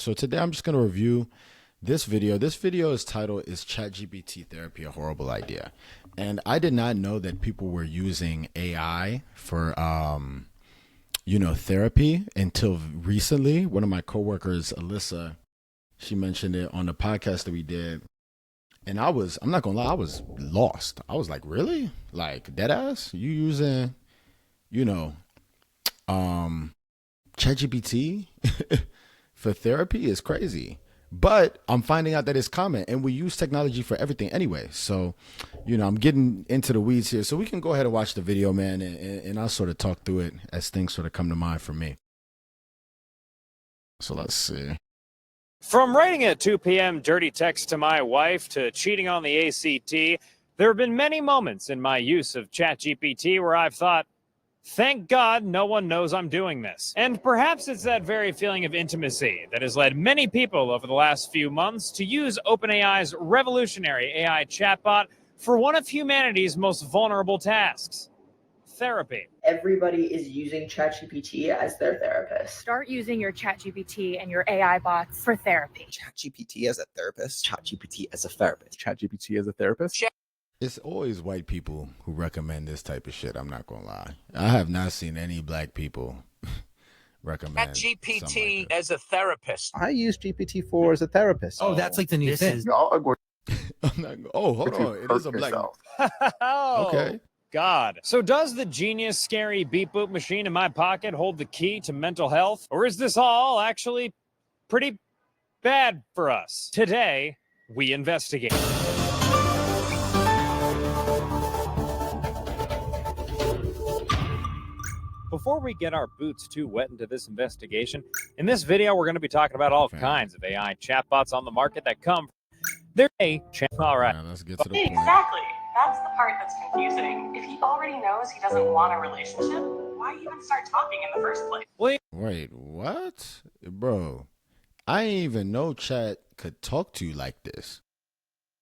So today I'm just going to review this video. This video is titled, "Is ChatGPT Therapy a Horrible Idea?" And I did not know that people were using AI for, therapy until recently. One of my coworkers, Alyssa, she mentioned it on the podcast that we did. And I'm not going to lie, I was lost. I was like, really? Like, dead ass? You using, you know, ChatGPT for therapy is crazy. But I'm finding out that it's common, and we use technology for everything anyway. So, I'm getting into the weeds here. So we can go ahead and watch the video, man, and I'll sort of talk through it as things sort of come to mind for me. So let's see. From writing at 2 p.m. dirty text to my wife to cheating on the ACT, there have been many moments in my use of ChatGPT where I've thought, thank God no one knows I'm doing this. And perhaps it's that very feeling of intimacy that has led many people over the last few months to use OpenAI's revolutionary AI chatbot for one of humanity's most vulnerable tasks: therapy. Everybody is using ChatGPT as their therapist. Start using your ChatGPT and your AI bots for therapy. ChatGPT as a therapist. ChatGPT as a therapist. ChatGPT as a therapist. It's always white people who recommend this type of shit. I'm not gonna lie. I have not seen any black people recommend ChatGPT like as a therapist. I use GPT-4 as a therapist. Oh, that's like the new thing. hold on. It is a black. Okay. God. So does the genius, scary beep boop machine in my pocket hold the key to mental health? Or is this all actually pretty bad for us? Today, we investigate. Before we get our boots too wet into this investigation, in this video, we're going to be talking about all kinds of AI chatbots on the market that come. They're all right. Let's get to the point. Exactly. That's the part that's confusing. If he already knows he doesn't want a relationship, why even start talking in the first place? Wait, what? Bro, I didn't even know Chat could talk to you like this.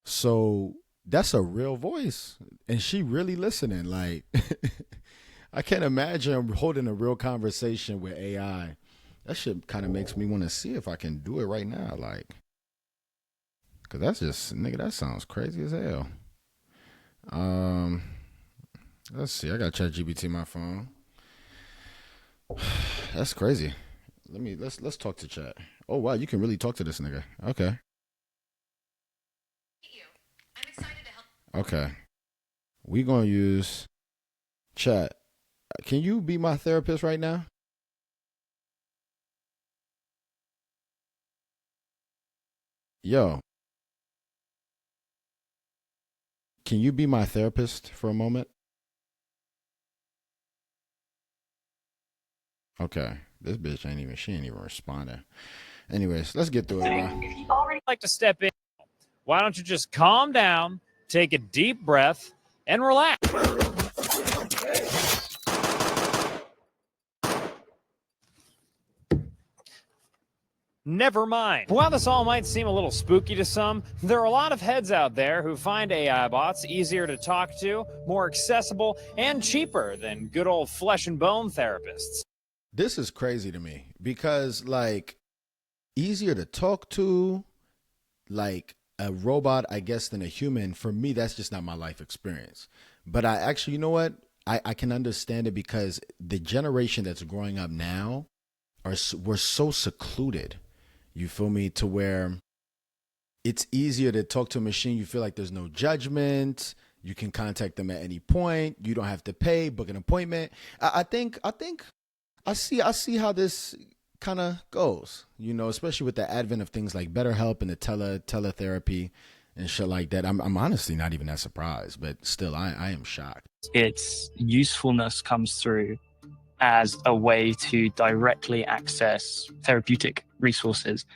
So that's a real voice. And she really listening. Like, I can't imagine holding a real conversation with AI. That shit kind of makes me want to see if I can do it right now. Like, because that's just, nigga, that sounds crazy as hell. Let's see. I got ChatGPT on my phone. That's crazy. Let's talk to Chat. Oh wow, you can really talk to this nigga. Okay. I'm excited to help. Okay. We gonna use Chat. Can you be my therapist right now? Yo. Can you be my therapist for a moment? Okay. This bitch she ain't even responding. Anyways, let's get through it, bro. If he already Like to step in. Why don't you just calm down, take a deep breath, and relax? Never mind. While this all might seem a little spooky to some, there are a lot of heads out there who find AI bots easier to talk to, more accessible, and cheaper than good old flesh and bone therapists. This is crazy to me because, like, easier to talk to, like a robot, I guess, than a human. For me, that's just not my life experience. But I actually, you know what? I can understand it because the generation that's growing up now we're so secluded. You feel me? To where it's easier to talk to a machine. You feel like there's no judgment. You can contact them at any point. You don't have to pay, book an appointment. I think I see how this kind of goes, especially with the advent of things like BetterHelp and the teletherapy and shit like that. I'm honestly not even that surprised, but still, I am shocked. Its usefulness comes through as a way to directly access therapeutic resources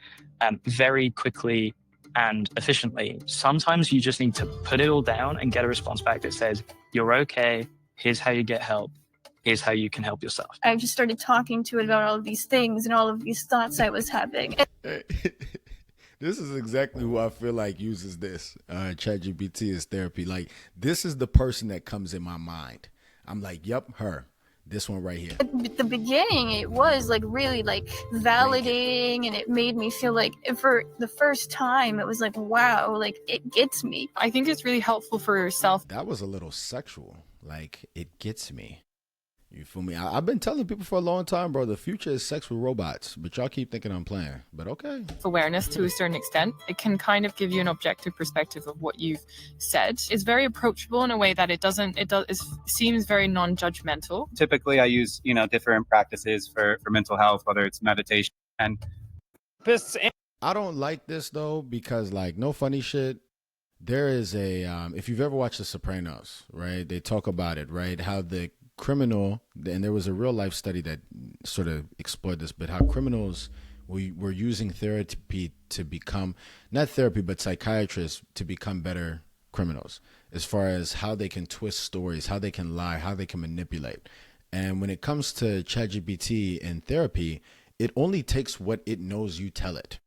very quickly and efficiently. Sometimes you just need to put it all down and get a response back that says, you're okay, here's how you get help, here's how you can help yourself. I just started talking to it about all of these things and all of these thoughts I was having. This is exactly who I feel like uses this ChatGPT as therapy. Like, this is the person that comes in my mind. I'm like, yep, her. This one right here. At the beginning, it was like really like validating, and it made me feel like for the first time, it was like, wow, like it gets me. I think it's really helpful for yourself. That was a little sexual. Like, it gets me. You feel me? I've been telling people for a long time, bro, the future is sex with robots, but y'all keep thinking I'm playing. But okay. Awareness to a certain extent. It can kind of give you an objective perspective of what you've said. It's very approachable in a way that it seems very non-judgmental. Typically, I use, different practices for mental health, whether it's meditation and. I don't like this though, because like, no funny shit. There is a, if you've ever watched The Sopranos, right? They talk about it, right? How the criminal, and there was a real life study that sort of explored this, but how criminals were using therapy to become, not therapy, but psychiatrists to become better criminals, as far as how they can twist stories, how they can lie, how they can manipulate. And when it comes to ChatGPT and therapy, it only takes what it knows you tell it.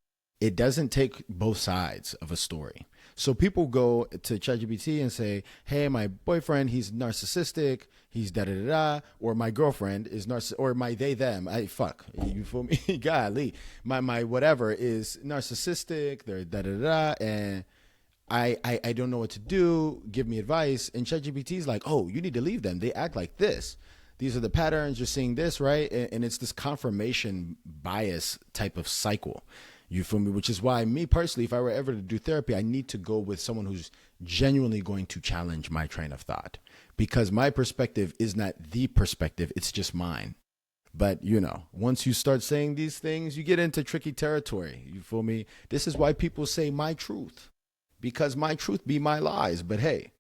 It doesn't take both sides of a story. So people go to ChatGPT and say, hey, my boyfriend, he's narcissistic, he's da-da-da-da, or my girlfriend is or my they, them, you feel me? Golly, my whatever is narcissistic, they're da-da-da-da, and I don't know what to do, give me advice. And ChatGPT is like, oh, you need to leave them. They act like this. These are the patterns, you're seeing this, right? And it's this confirmation bias type of cycle. You feel me? Which is why me personally, if I were ever to do therapy, I need to go with someone who's genuinely going to challenge my train of thought, because my perspective is not the perspective. It's just mine. But, once you start saying these things, you get into tricky territory. You feel me? This is why people say my truth, because my truth be my lies. But hey.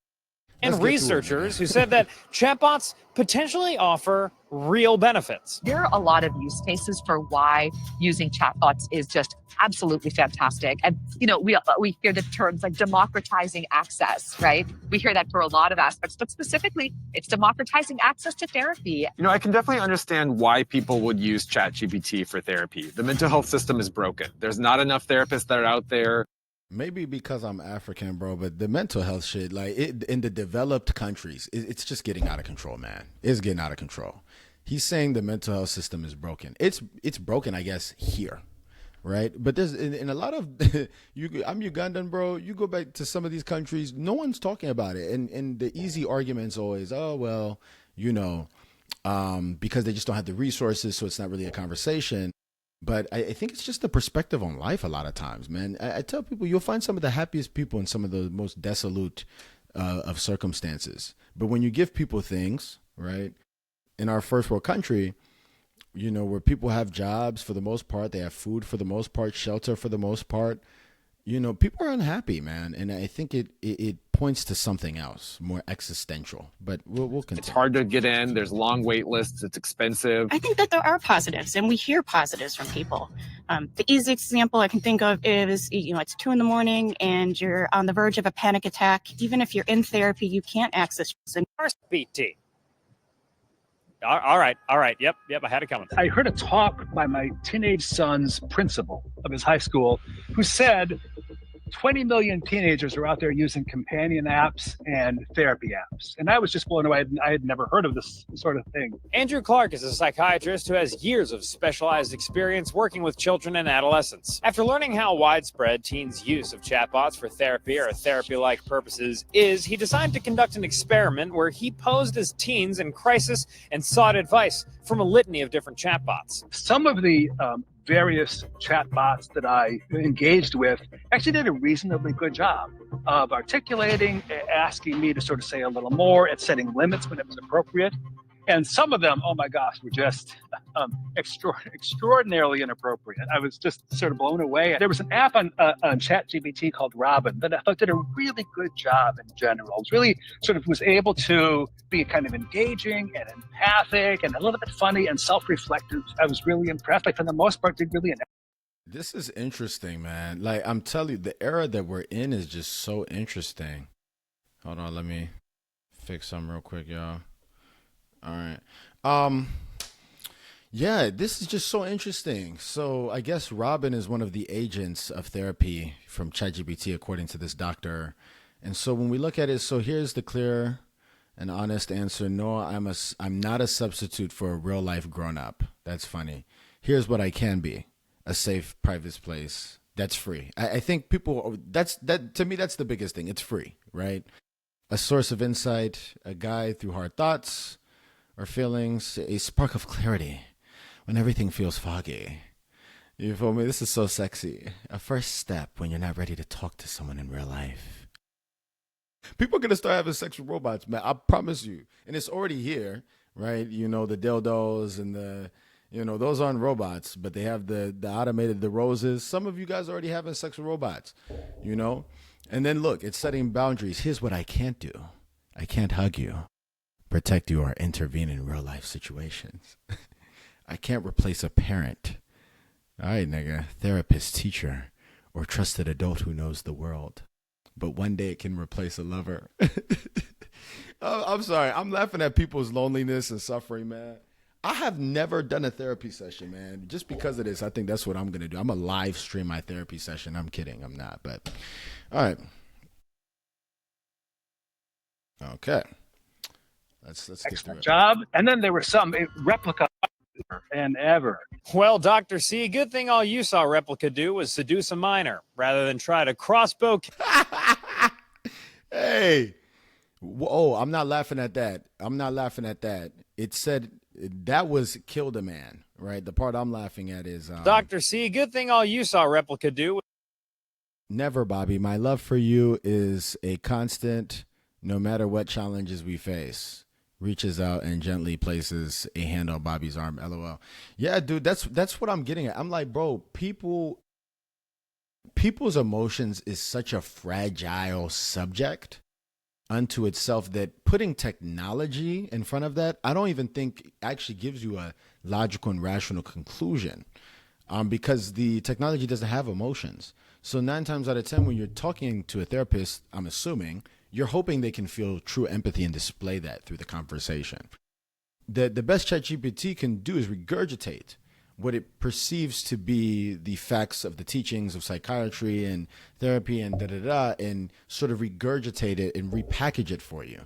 And researchers who said that chatbots potentially offer real benefits. There are a lot of use cases for why using chatbots is just absolutely fantastic. And, we hear the terms like democratizing access, right? We hear that for a lot of aspects, but specifically, it's democratizing access to therapy. I can definitely understand why people would use ChatGPT for therapy. The mental health system is broken. There's not enough therapists that are out there. Maybe because I'm African, bro, but the mental health shit, like in the developed countries, it's just getting out of control, man. It's getting out of control. He's saying the mental health system is broken. It's broken, I guess, here, right? But there's in a lot of, I'm Ugandan, bro. You go back to some of these countries, no one's talking about it. And the easy argument's always, oh, well, because they just don't have the resources, so it's not really a conversation. But I think it's just the perspective on life a lot of times, man. I tell people you'll find some of the happiest people in some of the most desolate of circumstances. But when you give people things, right, in our first world country, where people have jobs for the most part, they have food for the most part, shelter for the most part, people are unhappy, man. And I think it points to something else, more existential. But we'll continue. It's hard to get in. There's long wait lists. It's expensive. I think that there are positives, and we hear positives from people. The easiest example I can think of is, it's 2 a.m. and you're on the verge of a panic attack. Even if you're in therapy, you can't access BT. All right. Yep. I had it coming. I heard a talk by my teenage son's principal of his high school, who said 20 million teenagers are out there using companion apps and therapy apps. And I was just blown away. I had never heard of this sort of thing. Andrew Clark is a psychiatrist who has years of specialized experience working with children and adolescents. After learning how widespread teens' use of chatbots for therapy or therapy-like purposes is, he decided to conduct an experiment where he posed as teens in crisis and sought advice from a litany of different chatbots. Some of the various chatbots that I engaged with actually did a reasonably good job of articulating, asking me to sort of say a little more, and setting limits when it was appropriate. And some of them, oh my gosh, were just extraordinarily inappropriate. I was just sort of blown away. There was an app on ChatGPT called Robin that I thought did a really good job in general. It really sort of was able to be kind of engaging and empathic and a little bit funny and self-reflective. I was really impressed. Like, for the most part, did really. This is interesting, man. Like, I'm telling you, the era that we're in is just so interesting. Hold on, let me fix something real quick, y'all. All right. Yeah, this is just so interesting. So I guess Robin is one of the agents of therapy from ChatGPT, according to this doctor. And so when we look at it, so here's the clear An honest answer: no, I'm not a substitute for a real life grown up. That's funny. Here's what I can be: a safe, private place that's free. I think people, that to me, that's the biggest thing. It's free, right? A source of insight, a guide through hard thoughts or feelings, a spark of clarity when everything feels foggy. You feel me? This is so sexy. A first step when you're not ready to talk to someone in real life. People are going to start having sex with robots, man. I promise you. And it's already here, right? You know, the dildos and those aren't robots, but they have the automated, the roses. Some of you guys are already having sex with robots, you know? And then look, it's setting boundaries. Here's what I can't do. I can't hug you, protect you, or intervene in real life situations. I can't replace a parent. All right, nigga, therapist, teacher, or trusted adult who knows the world. But one day it can replace a lover. I'm sorry. I'm laughing at people's loneliness and suffering, man. I have never done a therapy session, man. Just because of this, I think that's what I'm going to do. I'm going to live stream my therapy session. I'm kidding. I'm not. But all right. Okay. Let's get through Excellent it. job. And then there were some replica and ever. Well, Dr. C, good thing all you saw Replica do was seduce a minor rather than try to crossbow. Hey. Whoa, I'm not laughing at that. I'm not laughing at that. It said that was killed a man, right? The part I'm laughing at is Dr. C, good thing all you saw Replica do. Never, Bobby. My love for you is a constant, no matter what challenges we face. Reaches out and gently places a hand on Bobby's arm. LOL. Yeah, dude, that's what I'm getting at. I'm like, bro, people's emotions is such a fragile subject unto itself that putting technology in front of that, I don't even think actually gives you a logical and rational conclusion, because the technology doesn't have emotions. So 9 times out of 10, when you're talking to a therapist, I'm assuming you're hoping they can feel true empathy and display that through the conversation. The best ChatGPT can do is regurgitate what it perceives to be the facts of the teachings of psychiatry and therapy and and sort of regurgitate it and repackage it for you.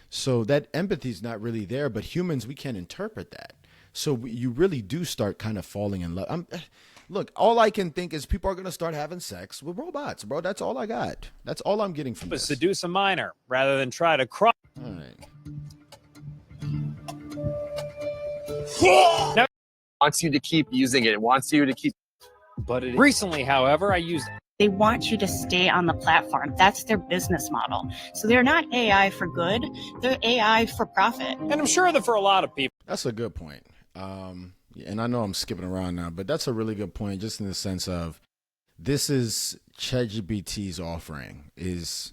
So that empathy is not really there, but humans, we can't interpret that. So you really do start kind of falling in love. Look, all I can think is people are going to start having sex with robots, bro. That's all I got. That's all I'm getting from this. Seduce a minor rather than try to cross. All right. Now, Wants you to keep using it. It wants you to keep. but recently, however, I used. They want you to stay on the platform. That's their business model. So they're not AI for good. They're AI for profit. And I'm sure that for a lot of people. That's a good point. And I know I'm skipping around now, but that's a really good point, just in the sense of this is ChatGPT's offering is,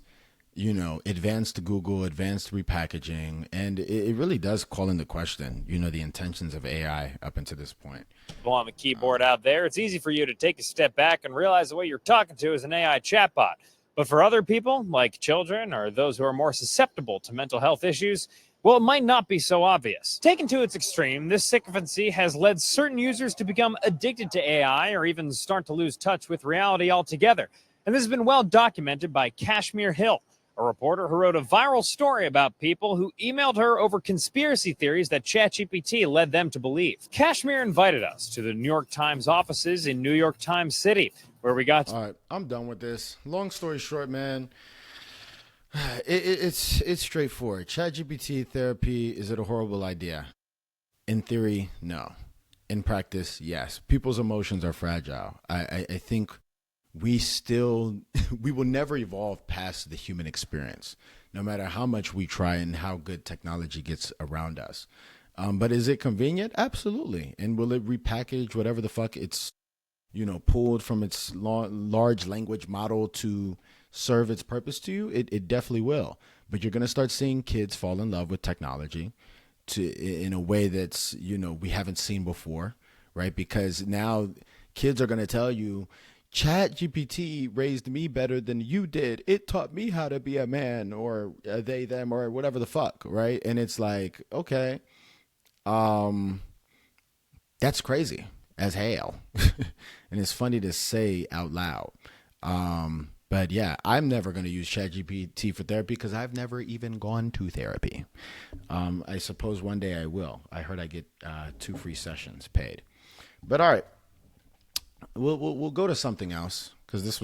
advanced Google, advanced repackaging, and it really does call into question, the intentions of AI up until this point. On the keyboard out there, it's easy for you to take a step back and realize the way you're talking to is an AI chatbot. But for other people, like children or those who are more susceptible to mental health issues, well, it might not be so obvious. Taken to its extreme, this sycophancy has led certain users to become addicted to AI or even start to lose touch with reality altogether. And this has been well documented by Kashmir Hill, a reporter who wrote a viral story about people who emailed her over conspiracy theories that ChatGPT led them to believe. Kashmir invited us to the New York Times offices in New York Times City, where we got. All right, I'm done with this. Long story short, man, it's straightforward. ChatGPT therapy, is it a horrible idea? In theory, no. In practice, yes. People's emotions are fragile. I think we will never evolve past the human experience, no matter how much we try and how good technology gets around us. But is it convenient? Absolutely. And will it repackage whatever the fuck it's, pulled from its large language model to serve its purpose to you? It definitely will. But you're going to start seeing kids fall in love with technology in a way that's, we haven't seen before, right? Because now kids are going to tell you, ChatGPT raised me better than you did. It taught me how to be a man, or they, them, or whatever the fuck, right? And it's like, okay, that's crazy as hell. And it's funny to say out loud. But yeah, I'm never going to use ChatGPT for therapy because I've never even gone to therapy. I suppose one day I will. I heard I get 2 free sessions paid. But all right, we'll go to something else because this was